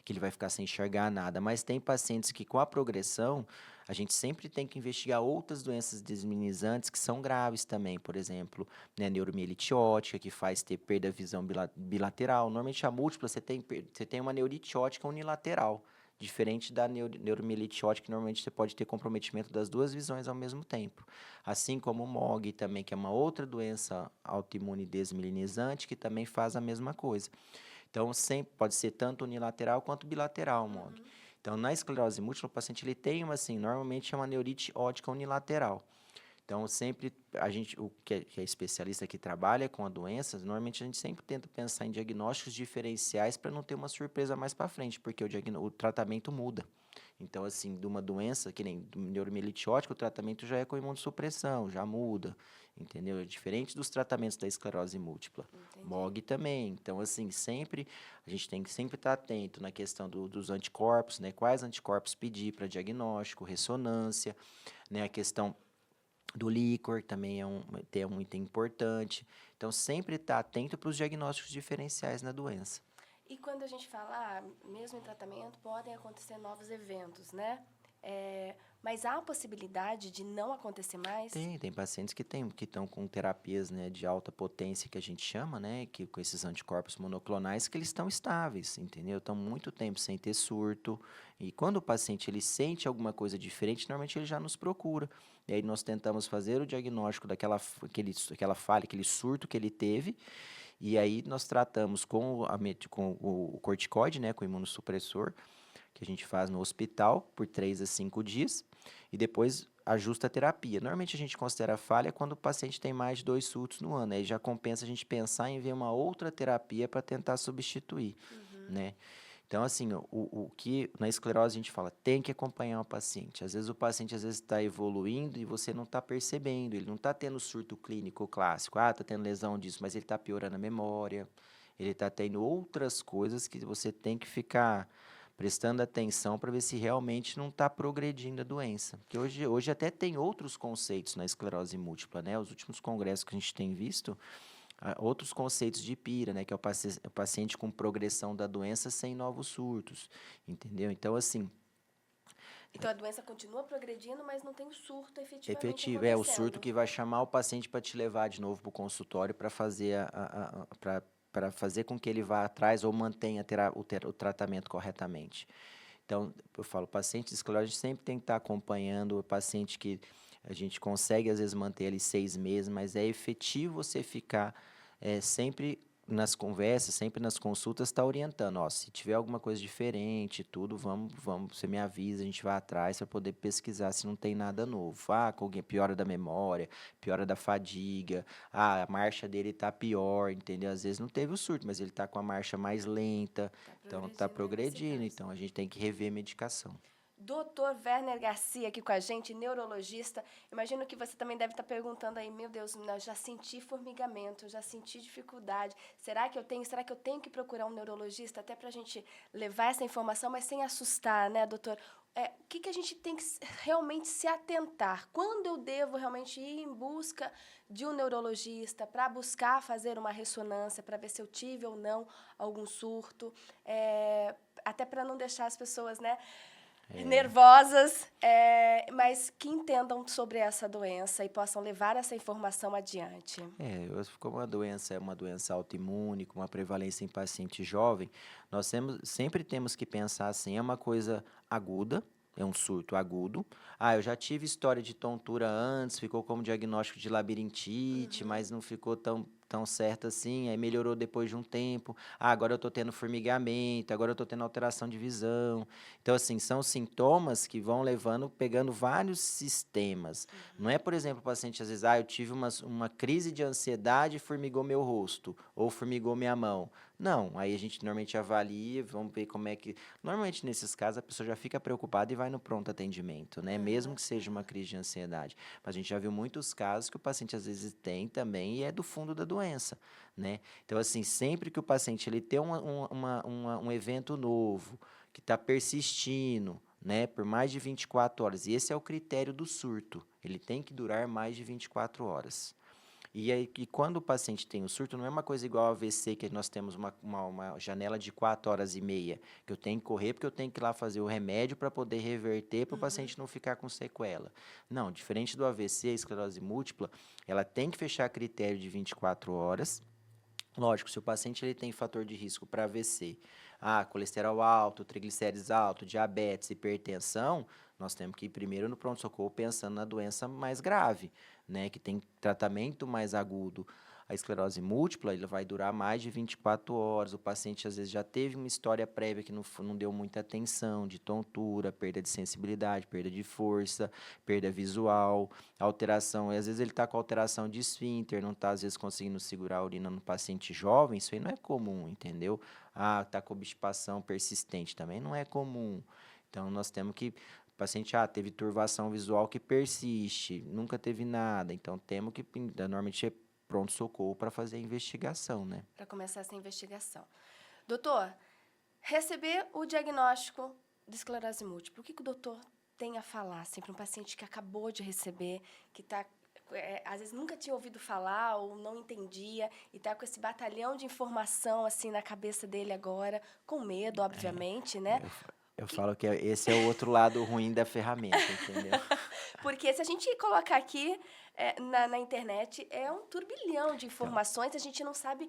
Que ele vai ficar sem enxergar nada, mas tem pacientes que, com a progressão, a gente sempre tem que investigar outras doenças desminimizantes que são graves também, por exemplo, né, neuromielite ótica, que faz ter perda de visão bilateral. Normalmente a múltipla você tem uma neurite ótica unilateral, diferente da neuromielite ótica, que normalmente você pode ter comprometimento das duas visões ao mesmo tempo. Assim como o MOG também, que é uma outra doença autoimune desmielinizante, que também faz a mesma coisa. Então, sempre pode ser tanto unilateral quanto bilateral, MOG. Uhum. Então, na esclerose múltipla, o paciente ele tem uma, assim, normalmente é uma neurite ótica unilateral. Então, sempre que é especialista que trabalha com a doença, normalmente a gente sempre tenta pensar em diagnósticos diferenciais para não ter uma surpresa mais para frente, porque o tratamento muda. Então, assim, de uma doença, que nem do neuromielite ótica, o tratamento já é com imunossupressão, já muda, entendeu? É diferente dos tratamentos da esclerose múltipla. Entendi. MOG também. Então, assim, a gente tem que sempre estar atento na questão dos anticorpos, né? Quais anticorpos pedir para diagnóstico, ressonância, né? A questão do líquor também é um item importante. Então, sempre estar atento para os diagnósticos diferenciais na doença. E quando a gente fala, mesmo em tratamento, podem acontecer novos eventos, né? Mas há a possibilidade de não acontecer mais? Tem pacientes que estão com terapias, né, de alta potência, que a gente chama, né, que com esses anticorpos monoclonais, que eles estão estáveis, entendeu? Estão muito tempo sem ter surto. E quando o paciente ele sente alguma coisa diferente, normalmente ele já nos procura. E aí nós tentamos fazer o diagnóstico aquela falha, aquele surto que ele teve. E aí nós tratamos com o corticoide, né, com o imunossupressor, que a gente faz no hospital por 3 a 5 dias, e depois ajusta a terapia. Normalmente a gente considera falha quando o paciente tem mais de 2 surtos no ano, aí já compensa a gente pensar em ver uma outra terapia para tentar substituir, né? Então, assim, o que na esclerose a gente fala, tem que acompanhar o paciente. Às vezes o paciente está evoluindo e você não está percebendo, ele não está tendo surto clínico clássico, está tendo lesão disso, mas ele está piorando a memória, ele está tendo outras coisas que você tem que ficar prestando atenção para ver se realmente não está progredindo a doença. Porque hoje até tem outros conceitos na esclerose múltipla, né? Os últimos congressos que a gente tem visto, outros conceitos de PIRA, né? Que é o paciente com progressão da doença sem novos surtos, entendeu? Então, assim, Então a doença continua progredindo, mas não tem o surto efetivamente efetivo, é o surto acontecendo. que vai chamar o paciente para te levar de novo para o consultório para fazer para fazer com que ele vá atrás ou mantenha o tratamento corretamente. Então, eu falo, paciente de esclerose, a gente sempre tem que estar acompanhando o paciente que a gente consegue, às vezes, manter ele 6 meses, mas é efetivo você ficar sempre nas conversas, sempre nas consultas, está orientando, ó, se tiver alguma coisa diferente, tudo, vamos, você me avisa, a gente vai atrás para poder pesquisar se não tem nada novo. Com alguém piora da memória, piora da fadiga, a marcha dele está pior, entendeu? Às vezes não teve o surto, mas ele está com a marcha mais lenta, então está progredindo, nesse então a gente tem que rever a medicação. Doutor Werner Garcia aqui com a gente, neurologista. Imagino que você também deve estar perguntando aí, meu Deus, eu já senti formigamento, eu já senti dificuldade. Será que eu tenho que procurar um neurologista até para a gente levar essa informação, mas sem assustar, né, doutor? O que a gente tem que realmente se atentar? Quando eu devo realmente ir em busca de um neurologista para buscar fazer uma ressonância, para ver se eu tive ou não algum surto, até para não deixar as pessoas, né, nervosas, mas que entendam sobre essa doença e possam levar essa informação adiante. Como é uma doença autoimune, com uma prevalência em paciente jovem, sempre temos que pensar assim, é uma coisa aguda, é um surto agudo. Eu já tive história de tontura antes, ficou como diagnóstico de labirintite, mas não ficou tão certo assim, aí melhorou depois de um tempo. Agora eu estou tendo formigamento, agora eu estou tendo alteração de visão. Então, assim, são sintomas que vão pegando vários sistemas. Não é, por exemplo, o paciente às vezes, eu tive uma crise de ansiedade e formigou meu rosto, ou formigou minha mão. Não, aí a gente normalmente avalia, vamos ver como é que. Normalmente, nesses casos, a pessoa já fica preocupada e vai no pronto atendimento, né? Mesmo Aham, que seja uma crise de ansiedade. Mas a gente já viu muitos casos que o paciente às vezes tem também e é do fundo da doença, né? Então, assim, sempre que o paciente ele tem um evento novo, que está persistindo, né, por mais de 24 horas, e esse é o critério do surto, ele tem que durar mais de 24 horas. E aí, que quando o paciente tem o surto, não é uma coisa igual ao AVC, que nós temos uma janela de 4 horas e meia, que eu tenho que correr porque eu tenho que ir lá fazer o remédio para poder reverter, para o uhum. paciente não ficar com sequela. Não, diferente do AVC, a esclerose múltipla, ela tem que fechar critério de 24 horas. Lógico, se o paciente ele tem fator de risco para AVC, colesterol alto, triglicérides alto, diabetes, hipertensão, nós temos que ir primeiro no pronto-socorro pensando na doença mais grave, né, que tem tratamento mais agudo. A esclerose múltipla, ele vai durar mais de 24 horas. O paciente, às vezes, já teve uma história prévia que não deu muita atenção, de tontura, perda de sensibilidade, perda de força, perda visual, alteração. E, às vezes, ele está com alteração de esfíncter, não está, às vezes, conseguindo segurar a urina no paciente jovem. Isso aí não é comum, entendeu? Está com obstipação persistente, também não é comum. Então, nós temos que o paciente, teve turvação visual que persiste, nunca teve nada. Então, temos que, normalmente, pronto-socorro para fazer a investigação, né? Para começar essa investigação. Doutor, receber o diagnóstico de esclerose múltipla, o que o doutor tem a falar assim, para um paciente que acabou de receber, que está, às vezes nunca tinha ouvido falar ou não entendia e está com esse batalhão de informação assim na cabeça dele agora, com medo, obviamente, né? Eu, eu falo que esse é o outro lado ruim da ferramenta, entendeu? Porque se a gente colocar aqui na internet, é um turbilhão de Então, informações, a gente não sabe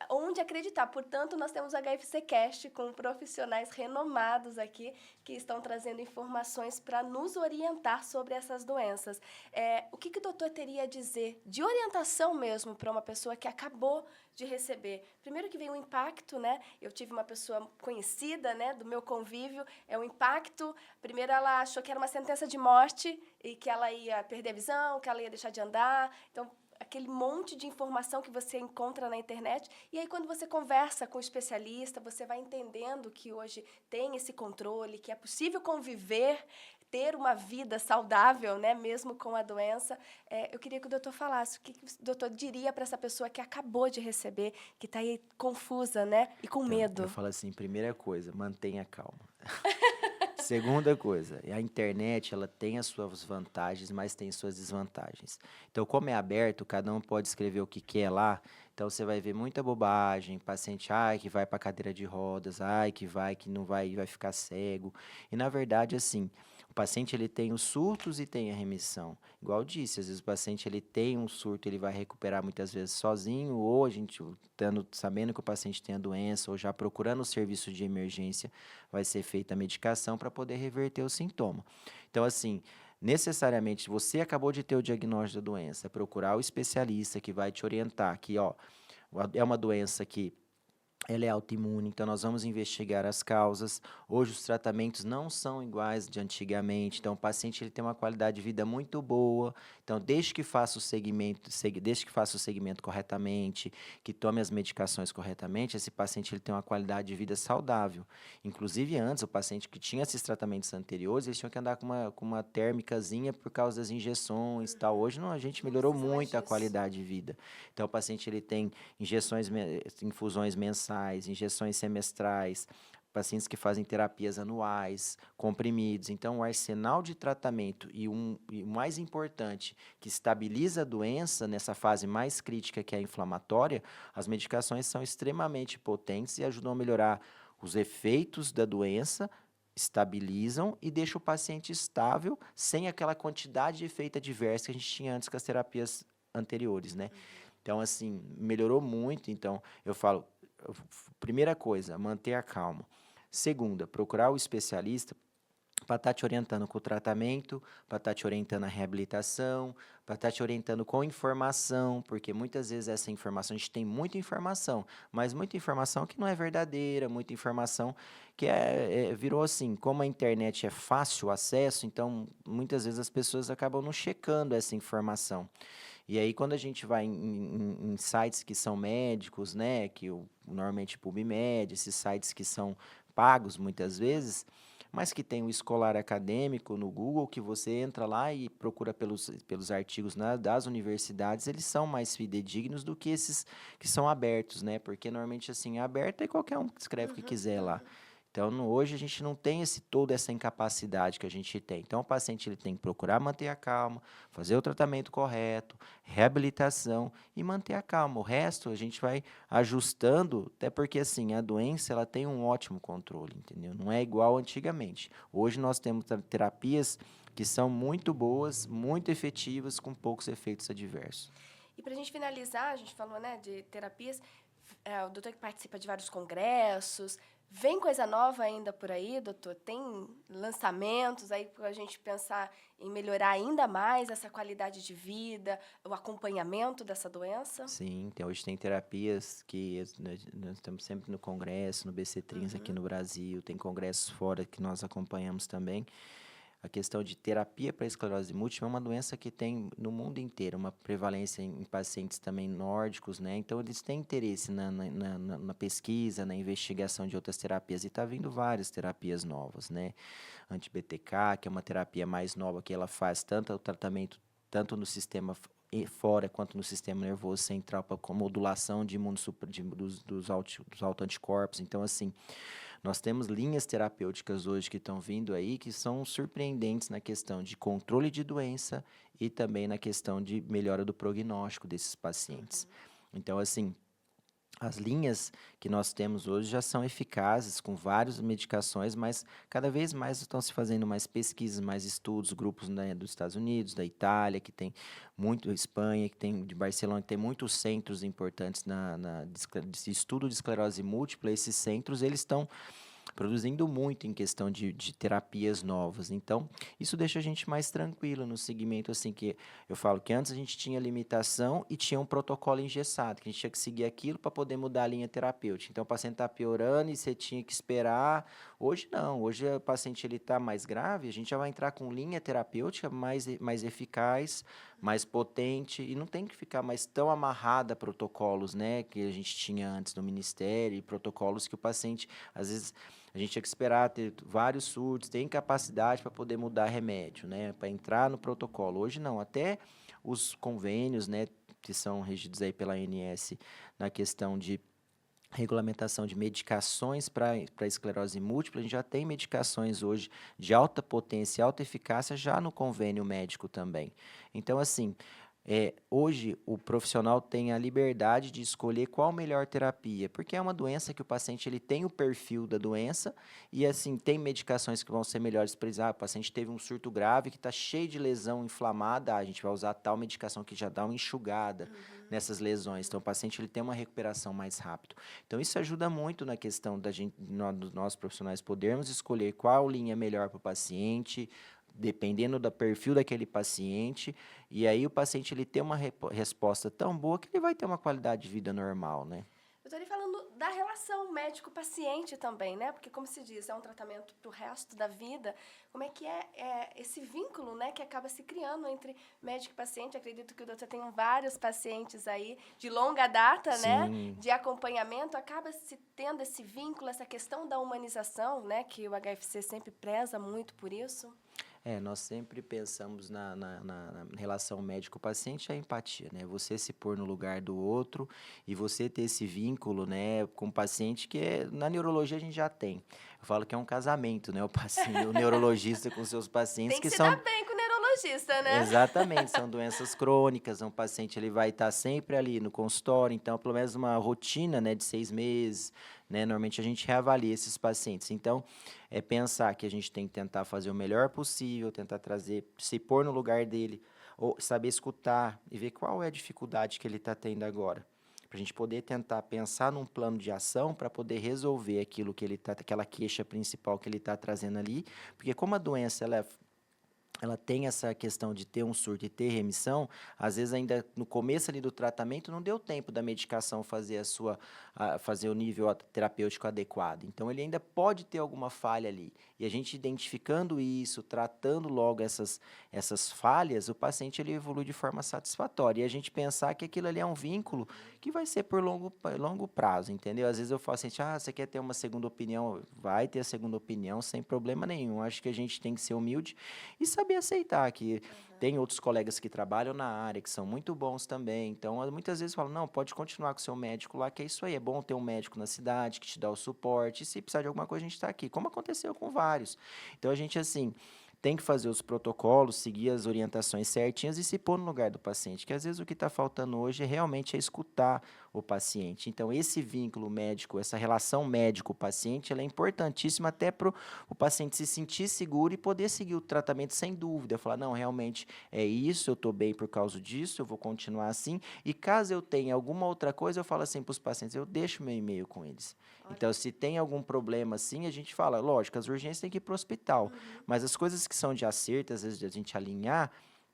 onde acreditar. Portanto, nós temos o HFC Cast com profissionais renomados aqui que estão trazendo informações para nos orientar sobre essas doenças. O que o doutor teria a dizer de orientação mesmo para uma pessoa que acabou de receber? Primeiro que vem o impacto, né? Eu tive uma pessoa conhecida, né, do meu convívio, o impacto. Primeiro ela achou que era uma sentença de morte e que ela ia perder a visão, que ela ia deixar de andar. Então, aquele monte de informação que você encontra na internet. E aí, quando você conversa com o especialista, você vai entendendo que hoje tem esse controle, que é possível conviver, ter uma vida saudável, né, mesmo com a doença. Eu queria que o doutor falasse o que o doutor diria para essa pessoa que acabou de receber, que está aí confusa, né, e com então, eu medo. falo assim, primeira coisa, mantenha calma. Segunda coisa, a internet, ela tem as suas vantagens, mas tem suas desvantagens. Então, como é aberto, cada um pode escrever o que quer lá, então você vai ver muita bobagem, paciente, que vai para cadeira de rodas, que vai, que não vai, vai ficar cego. E na verdade, assim, o paciente ele tem os surtos e tem a remissão. Igual eu disse, às vezes o paciente ele tem um surto, ele vai recuperar muitas vezes sozinho, ou a gente sabendo que o paciente tem a doença, ou já procurando o serviço de emergência, vai ser feita a medicação para poder reverter o sintoma. Então, assim, necessariamente, você acabou de ter o diagnóstico da doença, procurar o especialista que vai te orientar que, é uma doença que ela é autoimune, então nós vamos investigar as causas. Hoje os tratamentos não são iguais de antigamente, então o paciente ele tem uma qualidade de vida muito boa. Então, desde que faça desde que faça o segmento corretamente, que tome as medicações corretamente, esse paciente ele tem uma qualidade de vida saudável. Inclusive antes, o paciente que tinha esses tratamentos anteriores, eles tinham que andar com uma térmicazinha por causa das injeções, tal. Hoje não, a gente Não melhorou precisa mais muito a disso. qualidade de vida. Então, o paciente ele tem infusões mensais, injeções semestrais, pacientes que fazem terapias anuais, comprimidos. Então, o arsenal de tratamento e o mais importante, que estabiliza a doença nessa fase mais crítica, que é a inflamatória, as medicações são extremamente potentes e ajudam a melhorar os efeitos da doença, estabilizam e deixam o paciente estável, sem aquela quantidade de efeito adverso que a gente tinha antes com as terapias anteriores, né? Então, assim, melhorou muito. Então, eu falo, primeira coisa, manter a calma. Segunda, procurar o especialista para estar te orientando com o tratamento, para estar te orientando a reabilitação, para estar te orientando com informação, porque muitas vezes essa informação, a gente tem muita informação, mas muita informação que não é verdadeira, muita informação que virou assim, como a internet é fácil acesso, então muitas vezes as pessoas acabam não checando essa informação. E aí, quando a gente vai em sites que são médicos, né, normalmente PubMed, esses sites que são pagos muitas vezes, mas que tem o escolar acadêmico no Google, que você entra lá e procura pelos artigos das universidades, eles são mais fidedignos do que esses que são abertos, né? Porque normalmente assim, aberto é qualquer um que escreve o que Uhum, quiser lá. uhum. Então, hoje a gente não tem toda essa incapacidade que a gente tem. Então, o paciente ele tem que procurar manter a calma, fazer o tratamento correto, reabilitação e manter a calma. O resto a gente vai ajustando, até porque assim, a doença ela tem um ótimo controle, entendeu? Não é igual antigamente. Hoje nós temos terapias que são muito boas, muito efetivas, com poucos efeitos adversos. E para a gente finalizar, a gente falou, né, de terapias, o doutor que participa de vários congressos, vem coisa nova ainda por aí, doutor? Tem lançamentos aí para a gente pensar em melhorar ainda mais essa qualidade de vida, o acompanhamento dessa doença? Sim, hoje tem terapias que nós estamos sempre no congresso, no BC Trins aqui Uhum. no Brasil, tem congressos fora que nós acompanhamos também. A questão de terapia para esclerose múltipla é uma doença que tem no mundo inteiro, uma prevalência em pacientes também nórdicos, né? Então, eles têm interesse na pesquisa, na investigação de outras terapias, e está vindo várias terapias novas, né? Anti-BTK, que é uma terapia mais nova, que ela faz tanto o tratamento, tanto no sistema fora quanto no sistema nervoso central, com modulação de dos autoanticorpos. Então, assim, nós temos linhas terapêuticas hoje que estão vindo aí que são surpreendentes na questão de controle de doença e também na questão de melhora do prognóstico desses pacientes. Então, assim, as linhas que nós temos hoje já são eficazes com várias medicações, mas cada vez mais estão se fazendo mais pesquisas, mais estudos, grupos, né, dos Estados Unidos, da Itália, que tem muito, Espanha, que tem de Barcelona, que tem muitos centros importantes de estudo de esclerose múltipla. Esses centros, eles estão produzindo muito em questão de terapias novas. Então, isso deixa a gente mais tranquilo no segmento, assim, que eu falo que antes a gente tinha limitação e tinha um protocolo engessado, que a gente tinha que seguir aquilo para poder mudar a linha terapêutica. Então, o paciente está piorando e você tinha que esperar. Hoje não, hoje o paciente está mais grave, a gente já vai entrar com linha terapêutica mais eficaz, mais potente, e não tem que ficar mais tão amarrada a protocolos, né, que a gente tinha antes no Ministério, e protocolos que o paciente, às vezes, a gente tinha que esperar ter vários surtos, ter incapacidade para poder mudar remédio, né, para entrar no protocolo. Hoje não, até os convênios, né, que são regidos aí pela ANS na questão de regulamentação de medicações para esclerose múltipla, a gente já tem medicações hoje de alta potência e alta eficácia já no convênio médico também. Então, assim, hoje o profissional tem a liberdade de escolher qual a melhor terapia, porque é uma doença que o paciente ele tem o perfil da doença e assim tem medicações que vão ser melhores para ele. O paciente teve um surto grave que está cheio de lesão inflamada, a gente vai usar tal medicação que já dá uma enxugada nessas lesões. Então o paciente ele tem uma recuperação mais rápido. Então isso ajuda muito na questão da gente, nós profissionais podermos escolher qual linha é melhor para o paciente, dependendo do perfil daquele paciente, e aí o paciente ele tem uma resposta tão boa que ele vai ter uma qualidade de vida normal, né? Eu estou ali falando da relação médico-paciente também, né? Porque, como se diz, é um tratamento para o resto da vida. Como é que é esse vínculo, né, que acaba se criando entre médico e paciente? Acredito que o doutor tem vários pacientes aí de longa data, né, Sim. de acompanhamento. Acaba se tendo esse vínculo, essa questão da humanização, né, que o HFC sempre preza muito por isso. Nós sempre pensamos na relação médico-paciente, a empatia, né? Você se pôr no lugar do outro e você ter esse vínculo, né, com o paciente que na neurologia a gente já tem. Eu falo que é um casamento, né? O paciente, o neurologista com seus pacientes Tem que que se são. dar bem com o neurologista, né? Exatamente, são doenças crônicas, o paciente ele vai estar sempre ali no consultório, então pelo menos uma rotina, né, de 6 meses, né, normalmente a gente reavalia esses pacientes. Então, é pensar que a gente tem que tentar fazer o melhor possível, tentar trazer, se pôr no lugar dele, ou saber escutar e ver qual é a dificuldade que ele está tendo agora. Para a gente poder tentar pensar num plano de ação para poder resolver aquilo que ele tá, aquela queixa principal que ele está trazendo ali, porque como a doença ela tem essa questão de ter um surto e ter remissão, às vezes ainda no começo ali do tratamento não deu tempo da medicação fazer fazer o nível terapêutico adequado. Então ele ainda pode ter alguma falha ali. E a gente identificando isso, tratando logo essas falhas, o paciente ele evolui de forma satisfatória. E a gente pensar que aquilo ali é um vínculo que vai ser por longo prazo, entendeu? Às vezes eu falo assim, você quer ter uma segunda opinião? Vai ter a segunda opinião sem problema nenhum. Acho que a gente tem que ser humilde e saber aceitar que tem outros colegas que trabalham na área, que são muito bons também. Então, muitas vezes falam, não, pode continuar com o seu médico lá, que é isso aí. É bom ter um médico na cidade que te dá o suporte. E se precisar de alguma coisa, a gente está aqui. Como aconteceu com vários. Então, a gente, assim, tem que fazer os protocolos, seguir as orientações certinhas e se pôr no lugar do paciente. Que às vezes o que está faltando hoje realmente é escutar o paciente. Então, esse vínculo médico, essa relação médico-paciente, ela é importantíssima até para o paciente se sentir seguro e poder seguir o tratamento sem dúvida. Falar, não, realmente é isso, eu estou bem por causa disso, eu vou continuar assim. E caso eu tenha alguma outra coisa, eu falo assim para os pacientes, eu deixo meu e-mail com eles. Então, se tem algum problema assim, a gente fala, lógico, as urgências têm que ir para o hospital, mas as coisas que são de acerto, às vezes de a gente alinhar,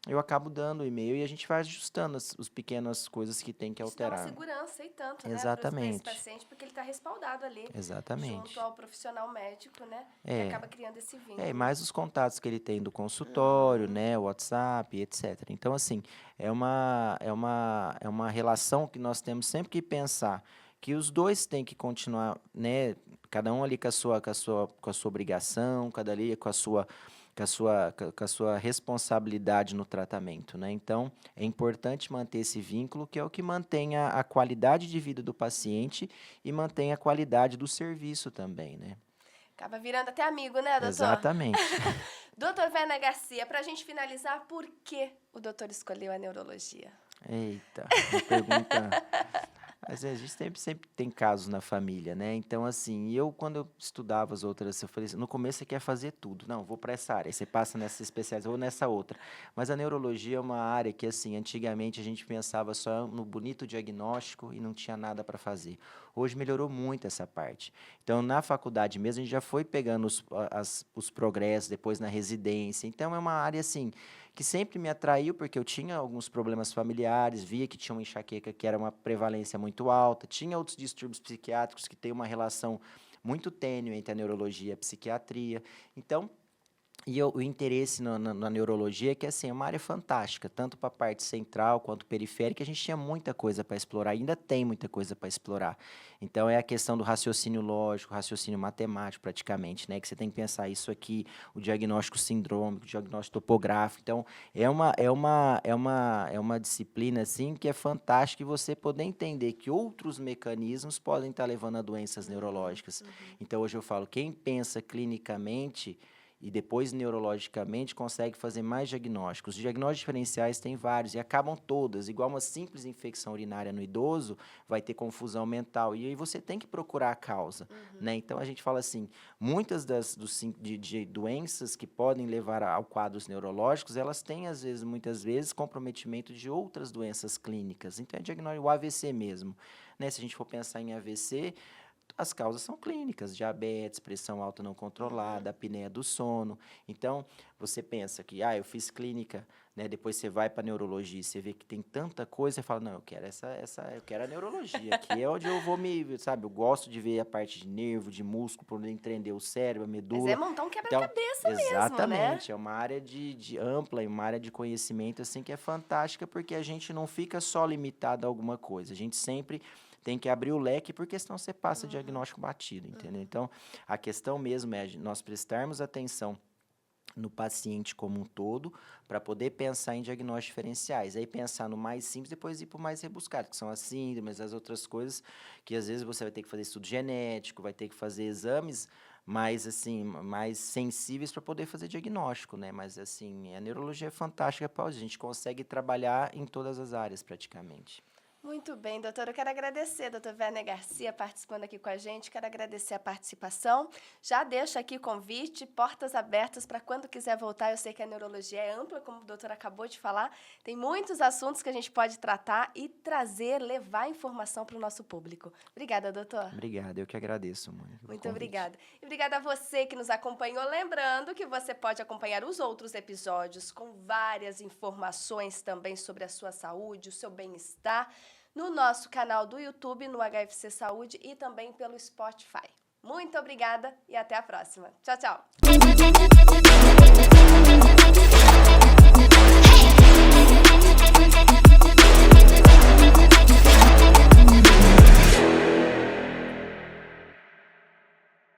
eu acabo dando o e-mail e a gente vai ajustando as pequenas coisas que tem que Isso dá uma alterar. segurança e tanto, né, para esse Exatamente, paciente, porque ele está respaldado ali, junto exatamente. ao profissional médico, né, que É, acaba criando esse e vínculo. mais os contatos que ele tem do consultório, né, WhatsApp, etc. Então, assim, é uma relação que nós temos sempre que pensar que os dois têm que continuar, né, cada um ali com a sua obrigação, cada ali com a sua responsabilidade no tratamento, né? Então, é importante manter esse vínculo, que é o que mantém a qualidade de vida do paciente e mantém a qualidade do serviço também, né? Acaba virando até amigo, né, doutor? Exatamente. Doutor Werner Garcia, para a gente finalizar, por que o doutor escolheu a neurologia? Eita, uma pergunta. Mas a gente sempre tem casos na família, né? Então, assim, quando eu estudava as outras, eu falei assim, no começo você quer fazer tudo. Não, vou para essa área. Aí você passa nessa especialização ou nessa outra. Mas a neurologia é uma área que, assim, antigamente a gente pensava só no bonito diagnóstico e não tinha nada para fazer. Hoje melhorou muito essa parte. Então, na faculdade mesmo, a gente já foi pegando os progressos, depois na residência. Então, é uma área, assim, que sempre me atraiu, porque eu tinha alguns problemas familiares, via que tinha uma enxaqueca que era uma prevalência muito alta, tinha outros distúrbios psiquiátricos que têm uma relação muito tênue entre a neurologia e a psiquiatria. Então, o interesse na neurologia é que assim, é uma área fantástica, tanto para a parte central quanto periférica, a gente tinha muita coisa para explorar, ainda tem muita coisa para explorar. Então, é a questão do raciocínio lógico, raciocínio matemático, praticamente, né? Que você tem que pensar isso aqui, o diagnóstico sindrômico, o diagnóstico topográfico. Então, é uma disciplina assim, que é fantástica e você poder entender que outros mecanismos podem estar levando a doenças neurológicas. Então, hoje eu falo, quem pensa clinicamente e depois neurologicamente consegue fazer mais diagnósticos. Os diagnósticos diferenciais tem vários e acabam todas. Igual uma simples infecção urinária no idoso, vai ter confusão mental. E aí você tem que procurar a causa. Né? Então a gente fala assim, muitas de doenças que podem levar a quadros neurológicos, elas têm, muitas vezes, comprometimento de outras doenças clínicas. Então é diagnóstico, o AVC mesmo. Né? Se a gente for pensar em AVC, as causas são clínicas, diabetes, pressão alta não controlada, apneia do sono. Então, você pensa que, eu fiz clínica, né? Depois você vai para a neurologia, você vê que tem tanta coisa, você fala, não, eu quero eu quero a neurologia, aqui é onde eu vou sabe, eu gosto de ver a parte de nervo, de músculo, para poder entender o cérebro, a Mas é medula. montar um Então, quebra-cabeça mesmo, né? exatamente, é uma área de ampla e uma área de conhecimento, assim, que é fantástica, porque a gente não fica só limitado a alguma coisa, a gente sempre tem que abrir o leque, porque senão você passa diagnóstico batido, entendeu? Então, a questão mesmo é nós prestarmos atenção no paciente como um todo, para poder pensar em diagnósticos diferenciais. Aí pensar no mais simples, depois ir para o mais rebuscado, que são as síndromes, as outras coisas, que às vezes você vai ter que fazer estudo genético, vai ter que fazer exames mais, assim, mais sensíveis para poder fazer diagnóstico, né? Mas, assim, a neurologia é fantástica, a gente consegue trabalhar em todas as áreas, praticamente. Muito bem, doutora. Eu quero agradecer, doutor Werner Garcia, participando aqui com a gente. Quero agradecer a participação. Já deixo aqui o convite, portas abertas para quando quiser voltar. Eu sei que a neurologia é ampla, como o doutor acabou de falar. Tem muitos assuntos que a gente pode tratar e trazer, levar informação para o nosso público. Obrigada, doutor. Obrigado, eu que agradeço, Mônica. Muito obrigada. E obrigada a você que nos acompanhou. Lembrando que você pode acompanhar os outros episódios com várias informações também sobre a sua saúde, o seu bem-estar, no nosso canal do YouTube, no HFC Saúde e também pelo Spotify. Muito obrigada e até a próxima. Tchau, tchau.